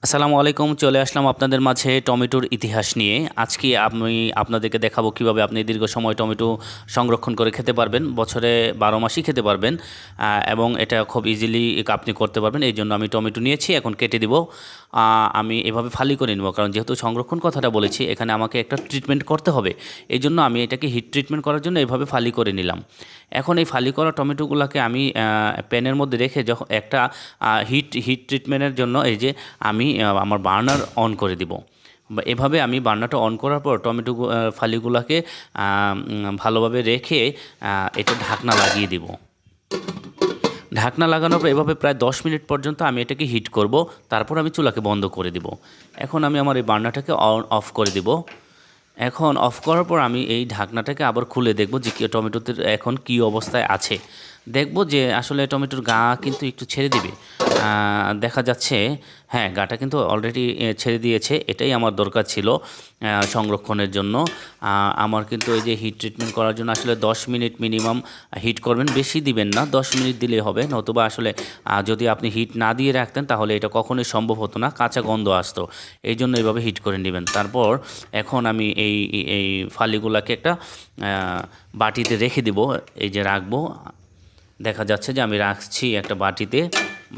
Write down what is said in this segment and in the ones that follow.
আসসালামু আলাইকুম। চলে আসলাম আপনাদের মাঝে টমেটোর ইতিহাস নিয়ে। আজকে আমি আপনাদেরকে দেখাবো কিভাবে আপনি দীর্ঘ সময় টমেটো সংরক্ষণ করে খেতে পারবেন, বছরে 12 মাসই খেতে পারবেন। এবং এটা খুব ইজিলি আপনি করতে পারবেন। এই জন্য আমি টমেটো নিয়েছি, এখন কেটে দিব। আমি এভাবে ফালি করে নেব, কারণ যেহেতু সংরক্ষণ কথাটা বলেছি, এখানে আমাকে একটা ট্রিটমেন্ট করতে হবে। এই জন্য আমি এটাকে হিট ট্রিটমেন্ট করার জন্য এভাবে ফালি করে নিলাম। এখন এই ফালি করা টমেটোগুলোকে আমি প্যানের মধ্যে রেখে যখন একটা হিট ট্রিটমেন্টের জন্য এই যে আমি আমার বার্নার অন করে দিব। এভাবে আমি বার্নারটা অন করার পর টমেটো ফালিগুলোকে ভালোভাবে রেখে এটা ঢাকনা লাগিয়ে দিব। ঢাকনা লাগানোর পর এভাবে প্রায় 10 মিনিট পর্যন্ত আমি এটাকে হিট করব। তারপর আমি চুলাকে বন্ধ করে দিব। এখন আমি আমার এই বার্নারটাকে অফ করে দিব। এখন অফ করার পর আমি এই ঢাকনাটাকে আবার খুলে দেখব যে টমেটোতে এখন কি অবস্থায় আছে। দেখব যে আসলে টমেটোর গা কিন্তু একটু ছেড়ে দিবে। দেখা যাচ্ছে হ্যাঁ, গাটা কিন্তু অলরেডি ছেড়ে দিয়েছে। এটাই আমার দরকার ছিল সংরক্ষণের জন্য। আমার কিন্তু এই যে হিট ট্রিটমেন্ট করার জন্য আসলে 10 মিনিট মিনিমাম হিট করবেন, বেশি দিবেন না, 10 মিনিট দিলেই হবে। নতুবা আসলে যদি আপনি হিট না দিয়ে রাখতেন তাহলে এটা কখনোই সম্ভব হতো না, কাঁচা গন্ধ আসতো। এই জন্য এইভাবে হিট করে নেবেন। তারপর এখন আমি এই এই ফালিগুলাকে একটা বাটিতে রেখে দিব। এই যে রাখবো, দেখা যাচ্ছে যে আমি রাখছি একটা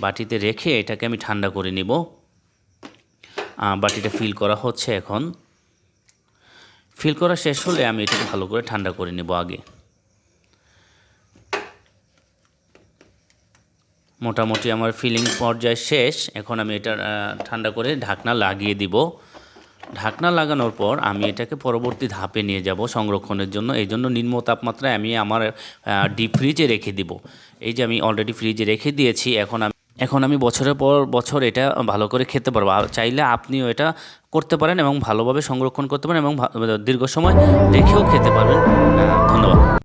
বাটিতে রেখে এটাকে আমি ঠান্ডা করে নিব। বাটিটা ফিল করা হচ্ছে। এখন ফিল করা শেষ হলে আমি এটাকে ভালো করে ঠান্ডা করে নেব আগে। মোটামুটি আমার ফিলিং পর্যায়ে শেষ। এখন আমি এটা ঠান্ডা করে ঢাকনা লাগিয়ে দিব। ঢাকনা লাগানোর পর আমি এটাকে পরবর্তী ধাপে নিয়ে যাব সংরক্ষণের জন্য। এই জন্য নিম্ন তাপমাত্রায় আমি আমার ডিপ ফ্রিজে রেখে দিব। এই যে আমি অলরেডি ফ্রিজে রেখে দিয়েছি। এখন আমি বছরের পর বছর এটা ভালো করে খেতে পারবো। চাইলে আপনিও এটা করতে পারেন এবং ভালোভাবে সংরক্ষণ করতে পারেন এবং দীর্ঘ সময় রেখেও খেতে পারবেন। ধন্যবাদ।